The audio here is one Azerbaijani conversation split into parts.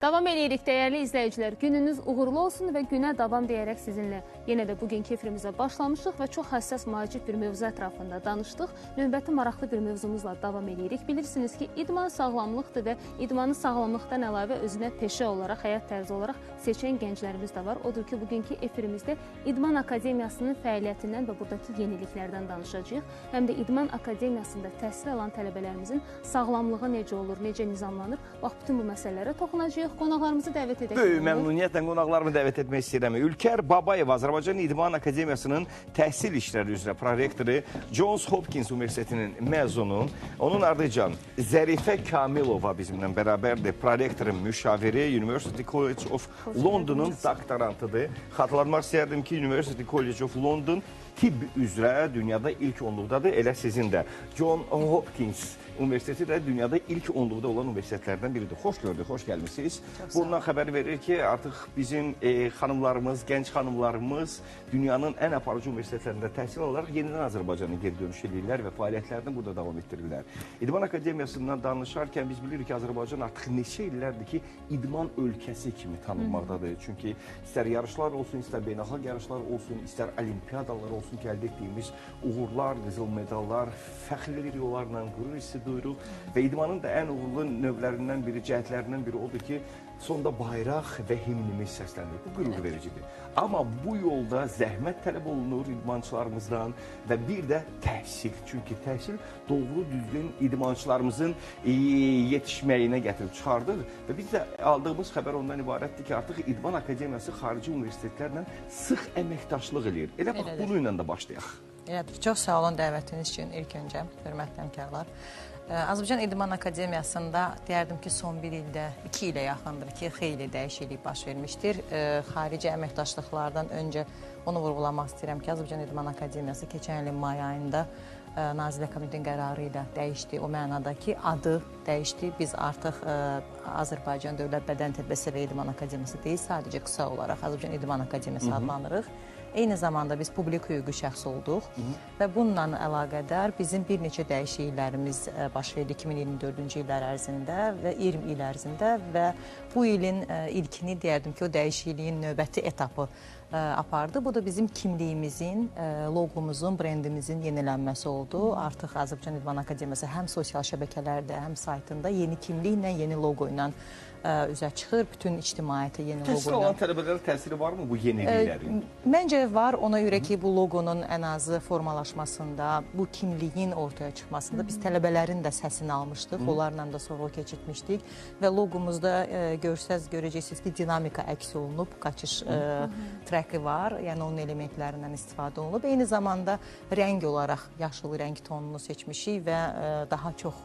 Davam edirik dəyərli izləyicilər. Gününüz uğurlu olsun və günə davam deyərək sizinlə yenə də bugünkü efrimizə başlamışıq və çox həssas macib bir mövzu ətrafında danışdıq. Növbəti maraqlı bir mövzumuzla davam edirik. Bilirsiniz ki, idman sağlamlıqdır və idmanı sağlamlıqdan əlavə özünə peşə olaraq, həyat tərzi olaraq seçən gənclərimiz də var. Odur ki, bugünkü efrimizdə İdman Akademiyasının fəaliyyətindən və buradakı yeniliklərdən danışacağıq. Həm də İdman Akademiyasında təhsil alan tələbələrimizin sağlamlığı necə olur, necə nizamlanır, bax bütün bu məsələlərə toxunacağıq. Qonaqlarımızı dəvət edək. Böyük məmnuniyyətlə qonaqlarımı dəvət etmək istəyirəm. Ülker Babayev, Azərbaycan İdman Akademiyasının təhsil işləri üzrə prorektoru, Johns Hopkins Universitetinin məzunu, onun ardınca Zərifə Kamilova bizimlə bərabərdir, prorektorun müşaviri, University College of London'un doktorantıdır. Xatırlatmaq istəyərdim ki, University College of London tibb üzrə dünyada ilk 10-luqdadır, elə sizin də. John Hopkins Universiteti də dünyada ilk 10-luqda olan universitetlərdən biridir. Xoş gördük, xoş gəlmişsiniz. Bundan xəbər verir ki, artıq bizim xanımlarımız, gənc xanımlarımız dünyanın ən aparıcı universitetlərində təhsil alaraq yenidən Azərbaycana geri dönüş edirlər və fəaliyyətlərini burada davam etdirirlər. İdman Akademiyasından danışarkən biz bilirik ki, Azərbaycan artıq neçə illərdir ki, idman ölkəsi kimi tanınmaqdadır. Çünki istər yarışlar olsun, istər beynəlxalq yarışlar olsun, istər olimpiyadalar olsun ki, əldə etdiyimiz uğurlar, qızıl medallar, fəxrli yollarla qürur hissi duyuruq və idmanın da ən uğurlu növlərindən biri, cəhətlərindən biri odur ki, sonda bayraq və himnimiz səslənir. Bu qürur vericidir. Amma bu yolda zəhmət tələb olunur idmançılarımızdan və bir də təhsil. Çünki təhsil doğru düzgün idmançılarımızın yetişməyinə gətirib çıxardır və biz də aldığımız xəbər ondan ibarətdir ki, artıq İdman Akademiyası xarici universitetlərlə sıx əməkdaşlıq edir. Elə bax, bunu ilə də başlayaq. Elədir, çox sağ olun dəvətiniz üçün ilk öncə, hörmətli həmkarlar. Azərbaycan İdman Akademiyasında deyərdim ki, son bir ildə, 2 ilə yaxındır ki, xeyli dəyişiklik baş vermişdir. Xarici əməkdaşlıqlardan öncə onu vurğulamaq istəyirəm ki, Azərbaycan İdman Akademiyası keçən ilin may ayında Nazirlər Komitəsinin qərarı ilə dəyişdi. O mənada ki, adı dəyişdi. Biz artıq Azərbaycan Dövlət Bədən Tərbiyəsi və İdman Akademiyası deyil, sadəcə qısa olaraq Azərbaycan İdman Akademiyası adlanırıq. Eyni zamanda biz publik hüquqi şəxs olduq və bununla əlaqədar bizim bir neçə dəyişikliklərimiz baş verdi 2024-cü illər ərzində və 20 il ərzində və bu ilin ilkini deyərdim ki, o dəyişikliyin növbəti etapı apardı. Bu da bizim kimliyimizin, loqomuzun, brendimizin yenilənməsi oldu. Artıq Azərbaycan İdman Akademiyası həm sosial şəbəkələrdə, həm saytında yeni kimliklə, yeni loqo ilə üzə çıxır. Bütün ictimaiyyətə yeni loqo ilə. Təhsil olan tələbələrə təsiri varmı bu yeniliklərin? Məncə var. Ona görə ki, bu loqonun ən azı formalaşmasında, bu kimliyin ortaya çıxmasında biz tələbələrin də səsini almışdıq. Onlarla da sorğu keçirtmişdik və loqomuzda görəcəksiniz ki, dinamika əks olunub, qaçış trəki var, yəni onun elementlərindən istifadə olunub. Eyni zamanda rəng olaraq yaşıl rəng tonunu seçmişik və daha çox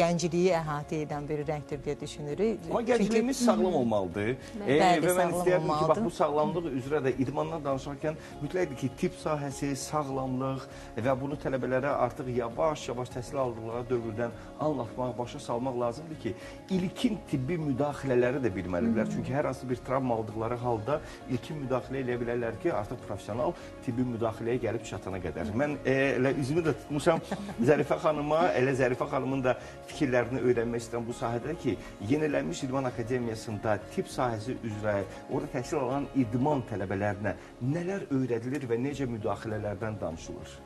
gəncliyi əhatə edən bir rəngdir deyə düşünürük. Amma gəncliyimiz sağlam olmalıdır və mən istəyərdim ki, bax, bu sağlamlıq üzrə də idmandan danışarkən mütləqdir ki, tibb sahəsi, sağlamlıq və bunu tələbələrə artıq yavaş-yavaş təhsil aldıqları dövrdən anlatmaq, başa salmaq lazımdır ki, ilkin tibbi müdaxilələri də bilməlidirlər. Çünki hər hansı bir travma aldıqları halda ilkin müdaxilə eləyə bilərlər ki, artıq profesional tibbi müdaxiləyə gəlib çatana qədər. Mən elə üzümü də tutmuşam Zərifə xanıma, elə Zərifə xanımın da fikirlərini öyrənmək istəyirəm bu sahədə ki, yenilənmiş İdman Akademiyasında tibb sahəsi üzrə orada təhsil alan idman tələbələrinə nələr öyrədilir və necə müdaxilələrdən danışılır?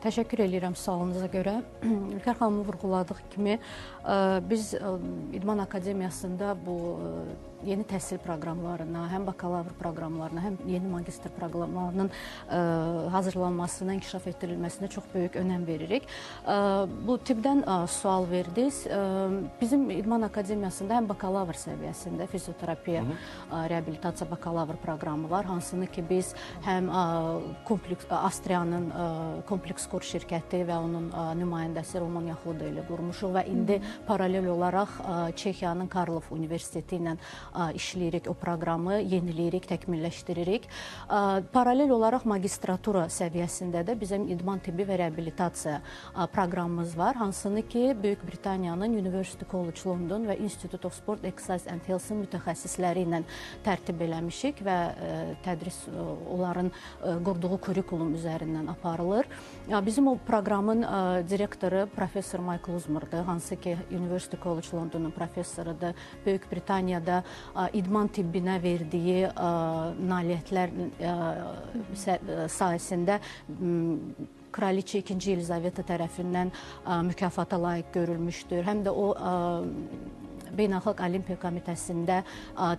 Təşəkkür edirəm sualınıza görə. Ülker xanımı vurğuladıq kimi, biz İdman Akademiyasında bu yeni təhsil proqramlarına, həm bakalavr proqramlarına, həm yeni magistr proqramlarının hazırlanmasına, inkişaf etdirilməsinə çox böyük önəm veririk. Bu tibbdən sual verdiniz. Bizim İdman Akademiyasında həm bakalavr səviyyəsində fizioterapiya, reabilitasiya bakalavr proqramı var, hansını ki biz həm Avstriyanın kompleks kur şirkəti və onun nümayəndəsi Roman Yaxuda ilə qurmuşuq və indi paralel olaraq Çexiyanın Karlov Universiteti ilə işləyirik, o proqramı yeniləyirik, təkmilləşdiririk. Paralel olaraq magistratura səviyyəsində də bizim idman tibbi və reabilitasiya proqramımız var, hansını ki Böyük Britaniyanın University College London və Institute of Sport, Exercise and Health-ın mütəxəssisləri ilə tərtib eləmişik və tədris onların qurduğu kurikulum üzərindən aparılır Bizim o proqramın direktoru professor Michael Uzmerdir, hansı ki University College Londonun professorudur. Böyük Britaniyada idman tibbinə verdiyi nailiyyətlər sayəsində Kraliçə 2. Elizaveta tərəfindən mükafata layiq görülmüşdür. Həm də o Beynəlxalq Olimpiya Komitəsində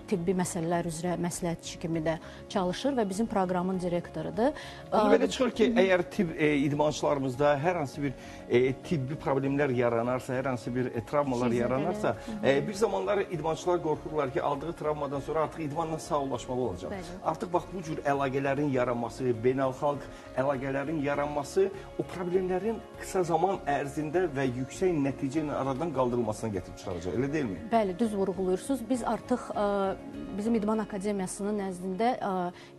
tibbi məsələlər üzrə məsləhətçi kimi də çalışır və bizim proqramın direktorudur. Belə çıxır ki, əgər idmançılarımızda hər hansı bir tibbi problemlər yaranarsa, hər hansı bir travmalar yaranarsa, bir zamanlar idmançılar qorxurlar ki, aldığı travmadan sonra artıq idmanla sağollaşmalı olacaq. Artıq bax, bu cür əlaqələrin yaranması, beynəlxalq əlaqələrin yaranması o problemlərin qısa zaman ərzində və yüksək nəticə ilə aradan qaldırılmasına gətirib çıxaracaq, elə deyilmi? Bəli, düz vurğuluyursunuz. Biz artıq bizim İdman Akademiyasının nəzdində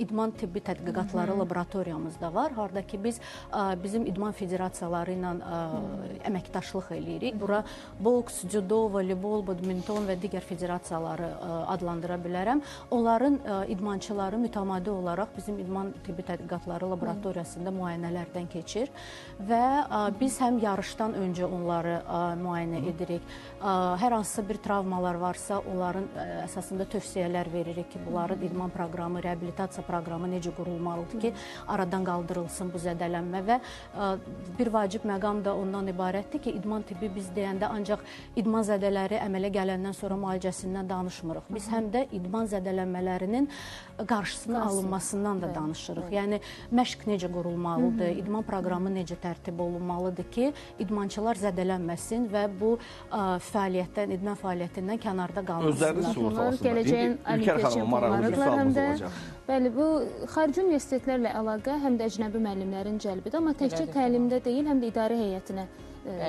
idman tibbi tədqiqatları laboratoriyamız da var. Harada ki, biz bizim idman federasiyaları ilə əməkdaşlıq eləyirik. Bura boks, judo, voleybol, badminton və digər federasiyaları adlandıra bilərəm. Onların idmançıları mütəmadi olaraq bizim idman tibbi tədqiqatları laboratoriyasında müayinələrdən keçir və biz həm yarışdan öncə onları müayinə edirik. Hər hansısa bir travmalar varsa, onların əsasında tövsiyələr veririk ki, bunların idman proqramı, reabilitasiya proqramı necə qurulmalıdır ki, aradan qaldırılsın bu zədələnmə və bir vacib məqam da ondan ibarətdir ki, idman tibbi biz deyəndə ancaq idman zədələri əmələ gələndən sonra müalicəsindən danışmırıq. Biz həm də idman zədələnmələrinin qarşısının alınmasından da danışırıq. Yəni, məşq necə qurulmalıdır, idman proqramı necə tərtib olunmalıdır ki, idmançılar zədələnməsin və bu fəaliyyətdən, idman fəaliyyətindən kənarda qalmasınlar. Özləri sığorta alsınlar. Gələcəyin olimpiya çempionlarıdırlar həm də. Bəli, bu xarici universitetlərlə əlaqə həm də əcnəbi müəllimlərin cəlbidir, amma təkcə təlimdə deyil, həm də idarə heyətinə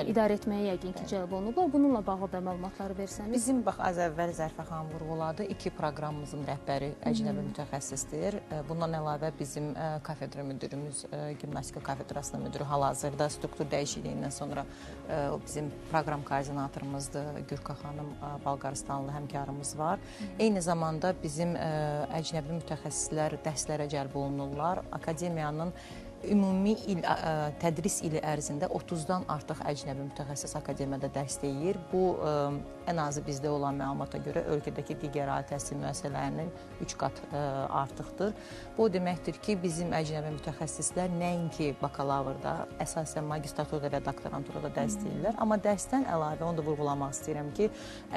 idarə etməyə yəqin ki, cəlb olunublar. Bununla bağlı da məlumatları versəniz. Bizim, bax, az əvvəl Zərfə xanım vurğuladı, 2 proqramımızın rəhbəri əcnəbi mütəxəssisdir. Bundan əlavə bizim kafedra müdürümüz, gimnastika kafedrasının müdürü hal-hazırda struktur dəyişikliyindən sonra bizim proqram koordinatorumuzdur, Gürka xanım, Balqaristanlı həmkarımız var. Eyni zamanda bizim əcnəbi mütəxəssislər dərslərə cəlb olunurlar. Akademiyanın ümumi tədris ili ərzində 30-dan artıq əcnəbi mütəxəssis akademiyada dərs deyir. Bu, ən azı bizdə olan məlumata görə ölkədəki digər ali təhsil müəssisələrinin 3 qat artıqdır. Bu, deməkdir ki, bizim əcnəbi mütəxəssislər nəinki bakalavrda, əsasən magistraturada və doktoranturada dərs deyirlər. Amma dərsdən əlavə, onu da vurğulamaq istəyirəm ki,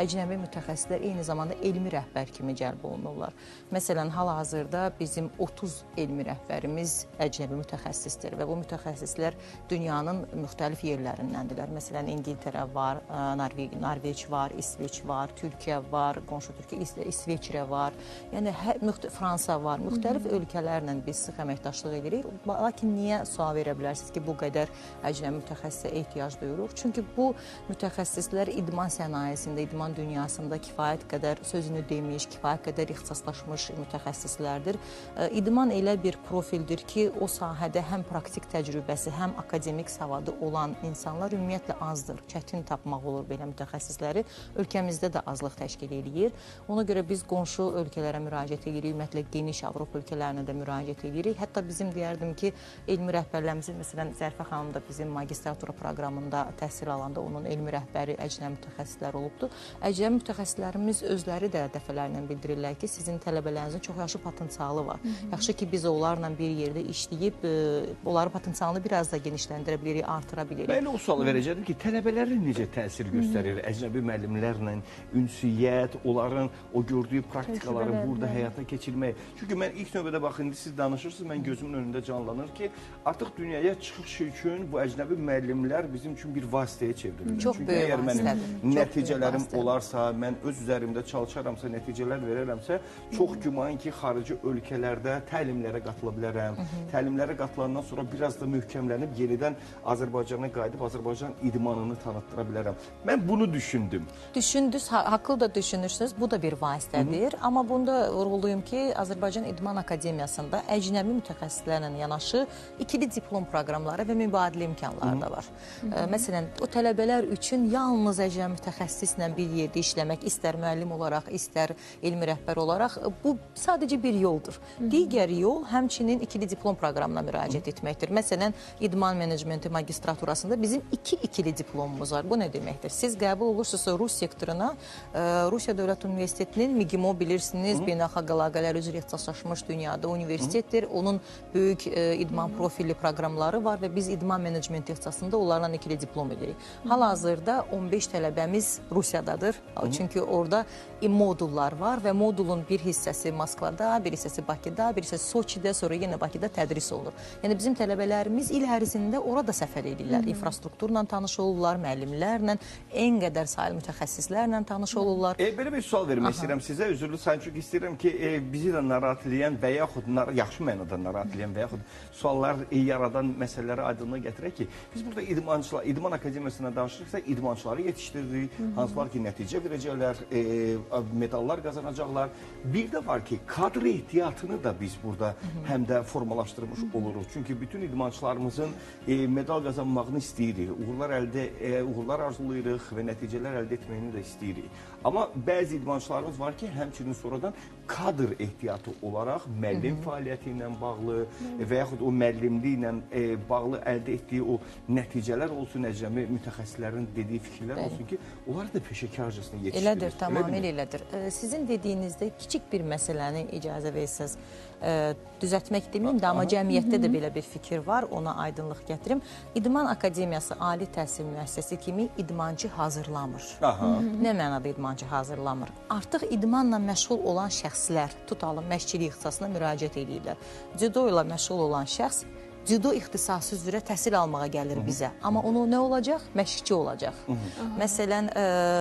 əcnəbi mütəxəssislər eyni zamanda elmi rəhbər kimi cəlb olunurlar. Məsələn, hal-hazırda bizim 30 elmi rəhbərimiz əcnəbi mütəxəssisdir və bu mütəxəssislər dünyanın müxtəlif yerlərindəndirlər. Məsələn, İngiltərə var, Norveç var, İsveç var, Türkiyə var, qonşu Türkiyə, İsveçrə var, yəni Fransa var. Müxtəlif ölkələrlə biz sıx əməkdaşlıq edirik. Lakin niyə sual verə bilərsiniz ki, bu qədər əcnəbi mütəxəssisə ehtiyac duyuruq? Çünki bu mütəxəssislər idman sənayesində, idman dünyasında kifayət qədər sözünü demiş, kifayət qədər ixtisaslaşmış mütəxəssislərdir. İdman elə bir profildir ki, o sahədə həm praktik təcrübəsi, həm akademik savadı olan insanlar ümumiyyətlə azdır. Çətin tapmaq olur belə mütəxəssisləri. Ölkəmizdə də azlıq təşkil edir. Ona görə biz qonşu ölkələrə müraciət edirik, ümumiyyətlə geniş Avropa ölkələrinə də müraciət edirik. Hətta bizim deyərdim ki, elmi rəhbərlərimizin, məsələn, Zərfə xanım da bizim magistratura proqramında təhsil alanda onun elmi rəhbəri əcnəbi mütəxəssislər olubdur. Əcnəbi mütəxəssislərimiz özləri də dəfələrlə bildirirlər ki, sizin tələbələrinizin çox yaxşı potensialı var. Yaxşı ki, biz onlarla bir yerdə işləyib, onların potensialını biraz da genişləndirə bilirik, artıra bilirik. Mən o sualı verəcəkdim ki, tələbələrə necə təsir göstərir əcnəbi müəllimlərlə ünsiyyət, onların o gördüyü praktikaları burada həyata keçirmək. Çünki mən ilk növbədə baxın, indi siz danışırsınız, mən gözümün önündə canlanır ki, artıq dünyaya çıxış üçün bu əcnəbi müəllimlər bizim üçün bir vasitəyə çevrilir. Çox böyük əgər mənim nəticələrim olarsa, mən öz üzərimdə çalışaramsa, nəticələr verərəmsə, çox güman ki, xarici ölkələrdə təlimlərə qatıla bilərəm. Təlimlərə qatılandan sonra biraz da möhkəmlənib yenidən Azərbaycana qayıdıb Azərbaycan idmanını tanıtdıra bilərəm. Mən bunu düşündüm. Düşündünüz, haqlı da düşünürsünüz. Bu da bir vasitədir. Amma bunda vurğulayım ki, Azərbaycan İdman Akademiyasında əcnəbi mütəxəssislərlə yanaşı ikili diplom proqramları və mübadilə imkanları da var. Məsələn, o tələbələr üçün yalnız əcnəbi mütəxəssislə bir yerdə işləmək, istər müəllim olaraq, istər elmi rəhbər olaraq, bu sadəcə bir yoldur. Digər yol həmçinin ikili diplom proqramına müraciət müraciət etməkdir. Məsələn, idman menecmenti magistraturasında bizim 2-2-li diplomumuz var. Bu nə deməkdir? Siz qəbul olursunuzsa Rus sektoruna, Rusiya Dövlət Universitetinin MİGİMO bilirsiniz, beynəlxalq əlaqələr üzrə ixtisaslaşmış dünyada universitetdir. Onun böyük idman profilli proqramları var və biz idman menecmenti ixtisasında onlarla 2-li diplom edirik. Hal-hazırda 15 tələbəmiz Rusiyadadır. Çünki orada modullar var və modulun bir hissəsi Moskvada, bir hissəsi Bakıda, bir hissəsi Soçidə, sonra yenə Bakıda tədris olunur. Yəni bizim tələbələrimiz il ərzində orada səfər edirlər. İnfrastrukturla tanış olurlar, müəllimlərlə, ən qədər sayılı mütəxəssislərlə tanış olurlar. Belə bir sual vermək istəyirəm sizə. Üzrlü sayın, çünki istəyirəm ki, bizi də narahat edən və yaxud yaxşı mənada narahat edən və yaxud suallar yaradan məsələləri aydınlığa gətirək ki, biz burada idman akademiyasına danışırıqsa, idmançıları yetişdiririk, hansılar ki, nəticə verəcəklər, medallar qazanacaqlar. Bir də var ki, kadr ehtiyatını da biz burada həm də formalaşdırmış oluruq. Çünki bütün idmançılarımızın medal qazanmağını istəyirik, uğurlar arzulayırıq və nəticələr əldə etməyini də istəyirik. Amma bəzi idmançılarımız var ki, həmçinin sonradan kadr ehtiyatı olaraq müəllim fəaliyyəti ilə bağlı və yaxud o müəllimliklə bağlı əldə etdiyi o nəticələr olsun, əcəmi mütəxəssislərin dediyi fikirlər olsun ki, onlar da peşəkarcasına yetişdirir. Elədir, tamamilə elədir. Sizin dediyinizdə kiçik bir məsələni icazə versəz düzəltmək deməyim də, amma cəmiyyətdə də belə bir fikir var, ona aydınlıq gətirim. İdman Akademiyası ali təhsil müəssisəsi kimi idmancı hazırlamır. Nə mənada idmancı hazırlamır? Artıq idmanla məşğul olan şəxslər, tutalım, məşqçilik ixtisasına müraciət edirlər. Cüdo ilə məşğul olan şəxs cüdo ixtisası üzrə təhsil almağa gəlir bizə. Amma onu nə olacaq? Məşqçi olacaq. Məsələn,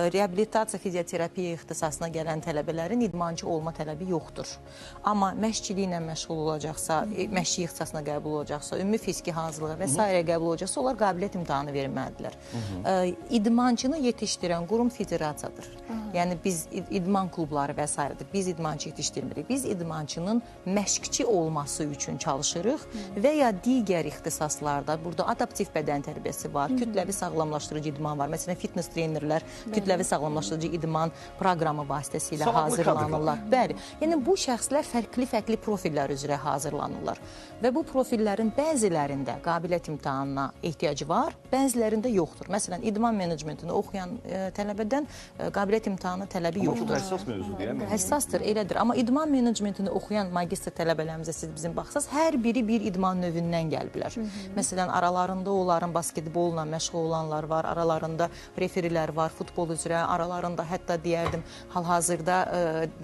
reabilitasiya, fizioterapiya ixtisasına gələn tələbələrin idmancı olma tələbi yoxdur. Amma məşqçiliklə məşğul olacaqsa, məşqçi ixtisasına qəbul olacaqsa, ümumi fiziki hazırlığa və s. qəbul olacaqsa, onlar qabiliyyət imtahanı verməlidirlər. İdmancını yetişdirən qurum federasiyadır. Yəni, biz idman klubları və s. Biz idmancı yetişdirmirik. Biz idmancının məşqçi olması üçün çalışırıq və ya digər ixtisaslarda, burada adaptiv bədən tərbiyəsi var, kütləvi sağlamlaşdırıcı idman var. Məsələn, fitness trenerlər kütləvi sağlamlaşdırıcı idman proqramı vasitəsilə hazırlanırlar. Bəli, yəni bu şəxslər fərqli profillər üzrə hazırlanırlar. Və bu profillərin bəzilərində qabiliyyət imtahanına ehtiyacı var, bəzilərində yoxdur. Məsələn, idman menecmentini oxuyan tələbədən qabiliyyət imtahanı tələbi yoxdur. Amma çox həssas mövzudur, yəni. Həssasdır, elədir. Amma idman menecmentini oxuyan magistr tələbələrimizə siz bizim baxsaz, hər biri bir idman növündən gəlbilər. Məsələn, aralarında onların basketbolla məşğul olanlar var, aralarında referilər var, futbol üzrə, aralarında hətta deyərdim, hal-hazırda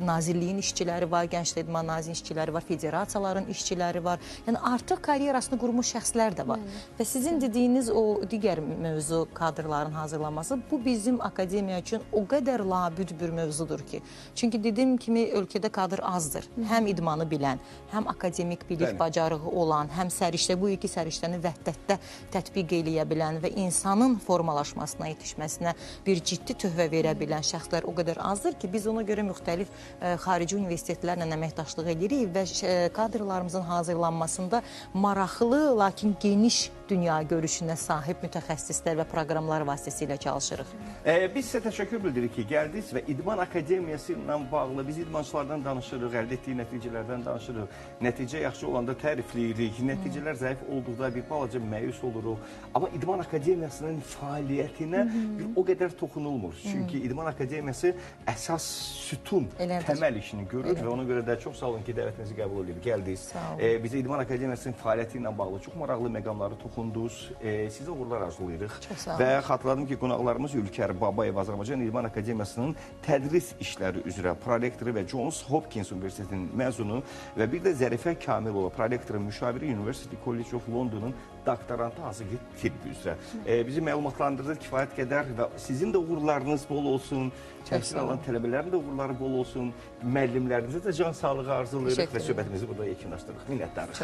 nazirliyin işçiləri var, Gənclər İdman Nazirliyin işçiləri var, federasiyaların işçiləri var. Yəni, artıq karyerasını qurmuş şəxslər də var. Və sizin dediyiniz o digər mövzu kadrların hazırlanması, bu bizim akademiya üçün o qədər labüd bir mövzudur ki. Çünki dediyim kimi ölkədə kadr azdır. Həm idmanı bilən, həm akademik bilik bacarığı olan, həm səriştə, bu iki səriştəni vəhdətdə tətbiq eləyə bilən və insanın formalaşmasına, yetişməsinə bir ciddi töhfə verə bilən şəxslər o qədər azdır ki, biz ona görə müxtəlif xarici universitetlərlə əməkdaşlıq edirik və kadrlarımızın hazırlanmasında maraqlı, lakin geniş dünya görüşünə sahib mütəxəssislər və proqramlar vasitəsilə çalışırıq. Biz sizə təşəkkür bildiririk ki, gəldiniz və İdman Akademiyası ilə bağlı biz idmançılardan danışırıq, əldə etdiyi nəticələrdən danışırıq. Nəticə yaxşı olanda tərifləyirik, nəticələr zəif olduqda bir balaca məyus oluruq. Amma İdman Akademiyasının fəaliyyətinə o qədər toxunulmur. Çünki İdman Akademiyası əsas sütun, təməl işini görür və ona görə də çox sağ olun ki, dəvətinizi qəbul edirik, gəldiniz. Bizə İdman Akademiyasının fəaliyyəti ilə bağlı çox maraqlı məqamları toxundunuz. Sizə uğurlar arzulayırıq. Və xatırladım ki, qonaqlarımız Ülker Babayev Azərbaycan İdman Akademiyasının tədris işləri üzrə prorektoru və Johns Hopkins Universitetinin məzunu və bir də Zərifə Kamilova, prorektoru müşaviri University College of London'un doktorantı hazırlığı tibb üzrə. Bizi məlumatlandırdı kifayət qədər və sizin də uğurlarınız bol olsun, təhsil alan tələbələrin də uğurları bol olsun, müəllimlərinizə də can sağlığı arzulayırıq və söhbətimizi burada yekunlaşdırırıq. Minnətdarıq.